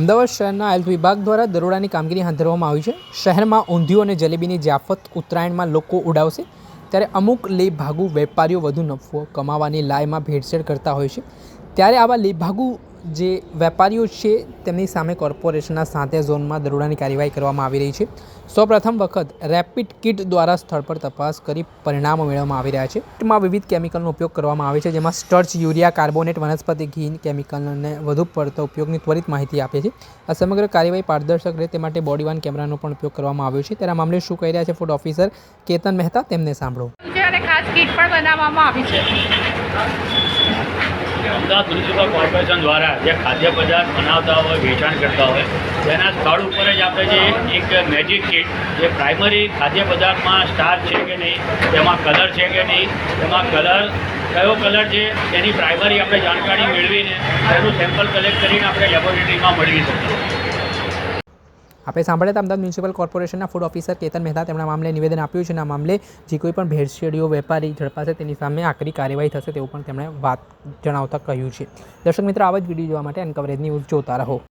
અમદાવાદ શહેરના હેલ્થ વિભાગ દ્વારા દરોડાની કામગીરી હાથ ધરવામાં આવી છે। શહેરમાં ઊંધિયું અને જલેબીની જયાફત ઉત્તરાયણમાં લોકો ઉડાવશે, ત્યારે અમુક લેભાગુ વેપારીઓ વધુ નફો કમાવાની લાયમાં ભેળસેળ કરતા હોય છે। ત્યારે આવા લેભાગુ જે વેપારીઓ છે તેમની સામે કોર્પોરેશનના 7 ઝોનમાં દરોડાની કાર્યવાહી કરવામાં આવી રહી છે। સૌપ્રથમ વખત રેપિડ કિટ દ્વારા સ્થળ પર તપાસ કરી પરિણામો મેળવવામાં આવી રહ્યા છે। કિટમાં વિવિધ કેમિકલનો ઉપયોગ કરવામાં આવે છે, જેમાં સ્ટર્ચ, યુરિયા, કાર્બોનેટ, વનસ્પતિ ઘી કેમિકલને વધુ પડતો ઉપયોગની ત્વરિત માહિતી આપે છે। આ સમગ્ર કાર્યવાહી પારદર્શક રહે તે માટે બોડી-વાન કેમેરાનો પણ ઉપયોગ કરવામાં આવ્યો છે। ત્યારે આ મામલે શું કહી રહ્યા છે ફૂડ ઓફિસર કેતન મહેતા, તેમને સાંભળો। અને ખાસ કીટ પણ બનાવવામાં આવી છે। અમદાવાદ મ્યુનિસિપલ કોર્પોરેશન દ્વારા જે ખાદ્ય પદાર્થ બનાવતા હોય, વેચાણ કરતા હોય, તેના સ્થળ ઉપર જ આપણે જે એક મેજિક કિટ, જે પ્રાઇમરી ખાદ્ય પદાર્થમાં સ્ટાર્ચ છે કે નહીં, તેમાં કલર છે કે નહીં, તેમાં કયો કલર છે તેની પ્રાઇમરી આપણે જાણકારી મેળવીને તેનું સેમ્પલ કલેક્ટ કરીને આપણે લેબોરેટરીમાં મેળવી શકીએ। આપણે સાંભળ્યા હતા અમદાવાદ મ્યુનિસિપલ કોર્પોરેશનના ફૂડ ઓફિસર કેતન મહેતા, તેમણે આ મામલે નિવેદન આપ્યું છે અને આ મામલે જે કોઈ પણ ભેળસેળીઓ વેપારી ઝડપાશે તેની સામે આકરી કાર્યવાહી થશે તેવું પણ તેમણે વાત જણાવતા કહ્યું છે। દર્શક મિત્રો, આવા જ વિડીયો જોવા માટે અનકવરેજ ન્યૂઝ જોતા રહો।